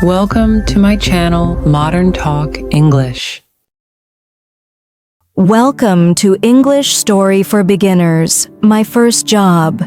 Welcome to my channel, Modern Talk English. Welcome to English Story for Beginners, my first job.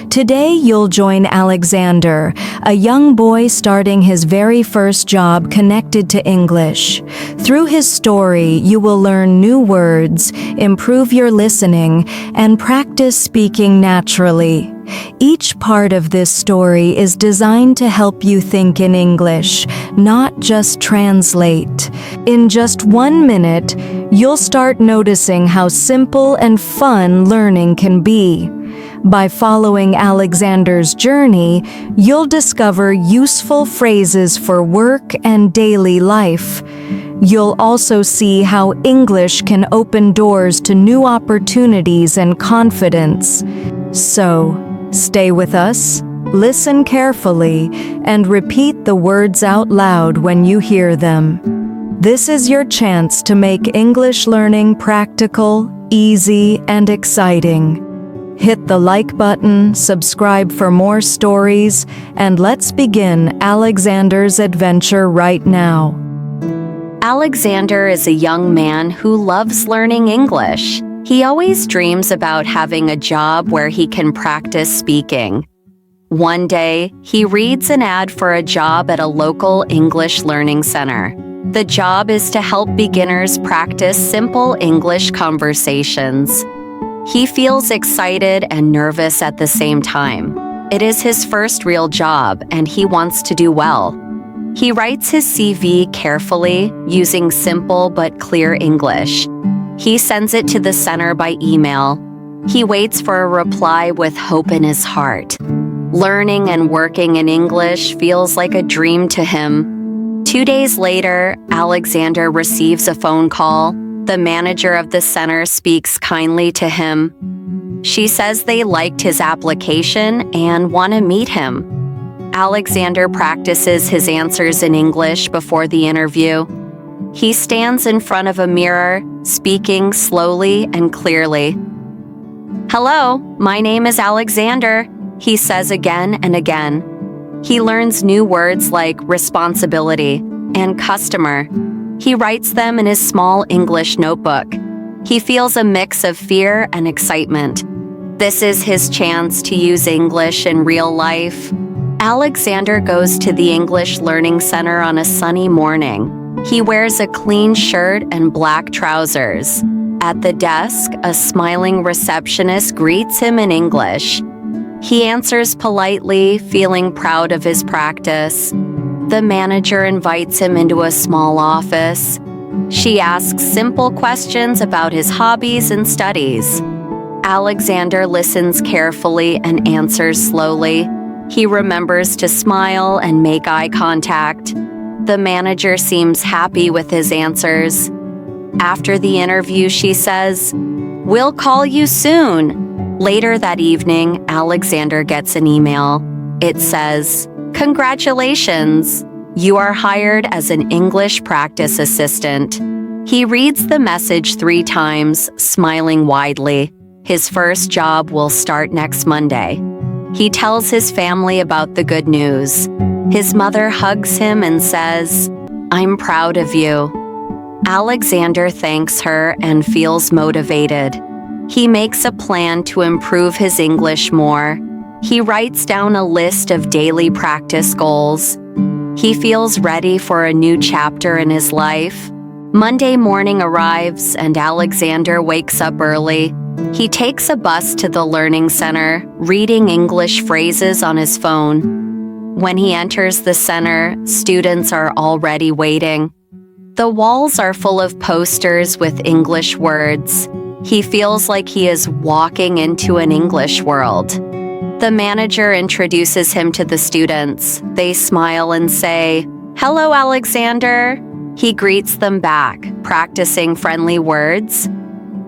Today you'll join Alexander, a young boy starting his very first job connected to English. Through his story, you will learn new words, improve your listening, and practice speaking naturally. Each part of this story is designed to help you think in English, not just translate. In just 1 minute, you'll start noticing how simple and fun learning can be. By following Alexander's journey, you'll discover useful phrases for work and daily life. You'll also see how English can open doors to new opportunities and confidence. So, stay with us, listen carefully, and repeat the words out loud when you hear them. This is your chance to make English learning practical, easy, and exciting. Hit the like button, subscribe for more stories, and let's begin Alexander's adventure right now. Alexander is a young man who loves learning English. He always dreams about having a job where he can practice speaking. One day, he reads an ad for a job at a local English learning center. The job is to help beginners practice simple English conversations. He feels excited and nervous at the same time. It is his first real job, and he wants to do well. He writes his CV carefully, using simple but clear English. He sends it to the center by email. He waits for a reply with hope in his heart. Learning and working in English feels like a dream to him. 2 days later, Alexander receives a phone call. The manager of the center speaks kindly to him. She says they liked his application and want to meet him. Alexander practices his answers in English before the interview. He stands in front of a mirror, speaking slowly and clearly. "Hello, my name is Alexander," he says again and again. He learns new words like responsibility and customer. He writes them in his small English notebook. He feels a mix of fear and excitement. This is his chance to use English in real life. Alexander goes to the English Learning Center on a sunny morning. He wears a clean shirt and black trousers. At the desk, a smiling receptionist greets him in English. He answers politely, feeling proud of his practice. The manager invites him into a small office. She asks simple questions about his hobbies and studies. Alexander listens carefully and answers slowly. He remembers to smile and make eye contact. The manager seems happy with his answers. After the interview, she says, "We'll call you soon." Later that evening, Alexander gets an email. It says, "Congratulations! You are hired as an English practice assistant." He reads the message 3 times, smiling widely. His first job will start next Monday. He tells his family about the good news. His mother hugs him and says, "I'm proud of you." Alexander thanks her and feels motivated. He makes a plan to improve his English more. He writes down a list of daily practice goals. He feels ready for a new chapter in his life. Monday morning arrives and Alexander wakes up early. He takes a bus to the learning center, reading English phrases on his phone. When he enters the center, students are already waiting. The walls are full of posters with English words. He feels like he is walking into an English world. The manager introduces him to the students. They smile and say, "Hello, Alexander." He greets them back, practicing friendly words.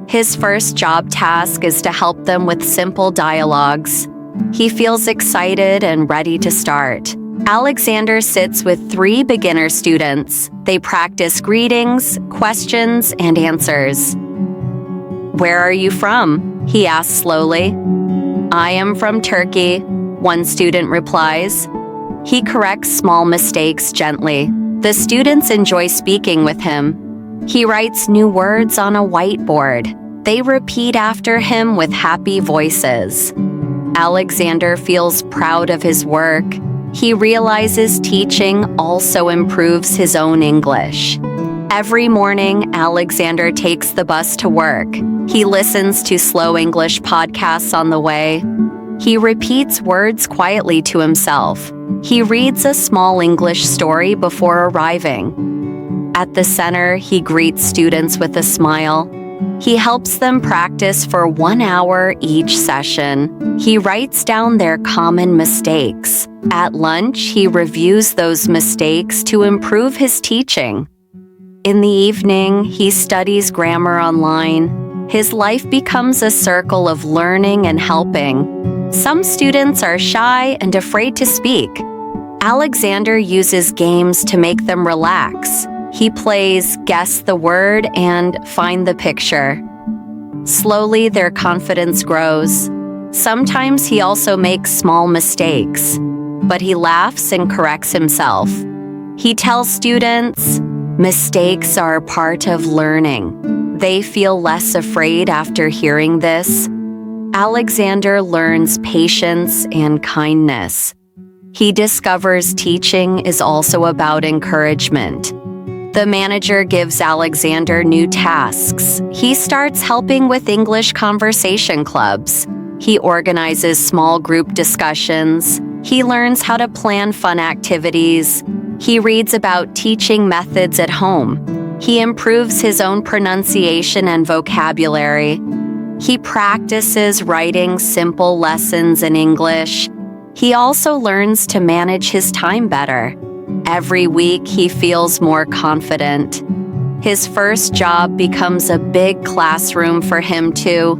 His first job task is to help them with simple dialogues. He feels excited and ready to start. Alexander sits with 3 beginner students. They practice greetings, questions, and answers. "Where are you from?" he asks slowly. "I am from Turkey." one student replies. He corrects small mistakes gently. The students enjoy speaking with him. He writes new words on a whiteboard. They repeat after him with happy voices. Alexander feels proud of his work. He realizes teaching also improves his own English. Every morning, Alexander takes the bus to work. He listens to slow English podcasts on the way. He repeats words quietly to himself. He reads a small English story before arriving. At the center, he greets students with a smile. He helps them practice for 1 hour each session. He writes down their common mistakes. At lunch, he reviews those mistakes to improve his teaching. In the evening, he studies grammar online. His life becomes a circle of learning and helping. Some students are shy and afraid to speak. Alexander uses games to make them relax. He plays guess the word and find the picture. Slowly, their confidence grows. Sometimes he also makes small mistakes, but he laughs and corrects himself. He tells students, mistakes are part of learning. They feel less afraid after hearing this. Alexander learns patience and kindness. He discovers teaching is also about encouragement. The manager gives Alexander new tasks. He starts helping with English conversation clubs. He organizes small group discussions. He learns how to plan fun activities. He reads about teaching methods at home. He improves his own pronunciation and vocabulary. He practices writing simple lessons in English. He also learns to manage his time better. Every week, he feels more confident. His first job becomes a big classroom for him, too.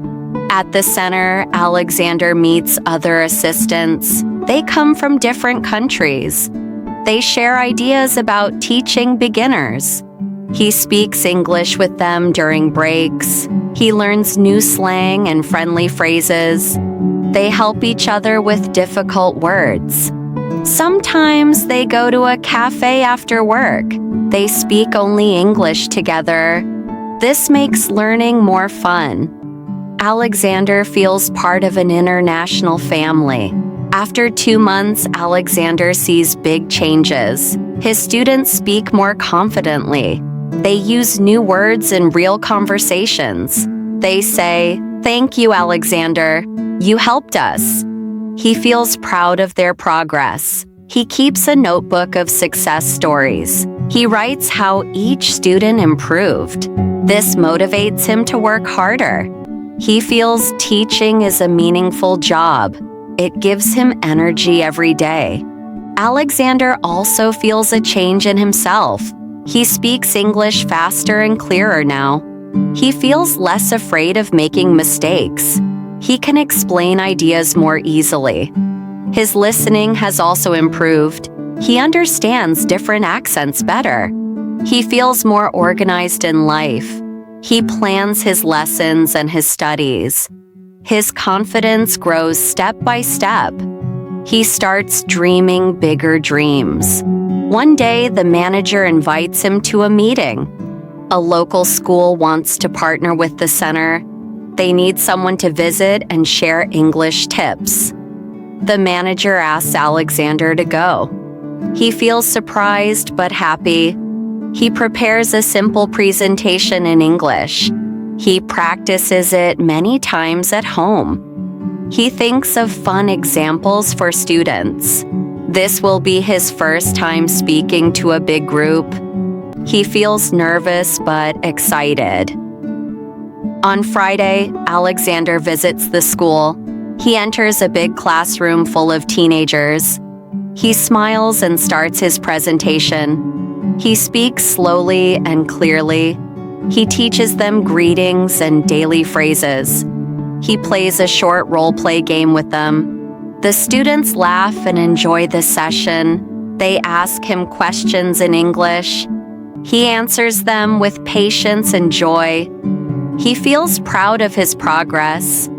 At the center, Alexander meets other assistants. They come from different countries. They share ideas about teaching beginners. He speaks English with them during breaks. He learns new slang and friendly phrases. They help each other with difficult words. Sometimes they go to a cafe after work. They speak only English together. This makes learning more fun. Alexander feels part of an international family. After 2 months, Alexander sees big changes. His students speak more confidently. They use new words in real conversations. They say, "Thank you, Alexander. You helped us." He feels proud of their progress. He keeps a notebook of success stories. He writes how each student improved. This motivates him to work harder. He feels teaching is a meaningful job. It gives him energy every day. Alexander also feels a change in himself. He speaks English faster and clearer now. He feels less afraid of making mistakes. He can explain ideas more easily. His listening has also improved. He understands different accents better. He feels more organized in life. He plans his lessons and his studies. His confidence grows step by step. He starts dreaming bigger dreams. One day, the manager invites him to a meeting. A local school wants to partner with the center. They need someone to visit and share English tips. The manager asks Alexander to go. He feels surprised but happy. He prepares a simple presentation in English. He practices it many times at home. He thinks of fun examples for students. This will be his first time speaking to a big group. He feels nervous but excited. On Friday, Alexander visits the school. He enters a big classroom full of teenagers. He smiles and starts his presentation. He speaks slowly and clearly. He teaches them greetings and daily phrases. He plays a short role-play game with them. The students laugh and enjoy the session. They ask him questions in English. He answers them with patience and joy. He feels proud of his progress.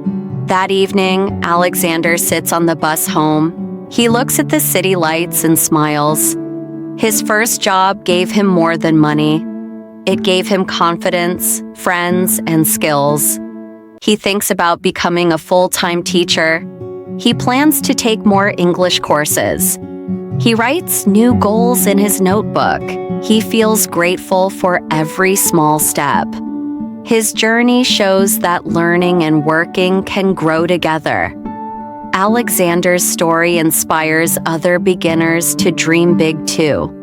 That evening, Alexander sits on the bus home. He looks at the city lights and smiles. His first job gave him more than money. It gave him confidence, friends, and skills. He thinks about becoming a full-time teacher. He plans to take more English courses. He writes new goals in his notebook. He feels grateful for every small step. His journey shows that learning and working can grow together. Alexander's story inspires other beginners to dream big too.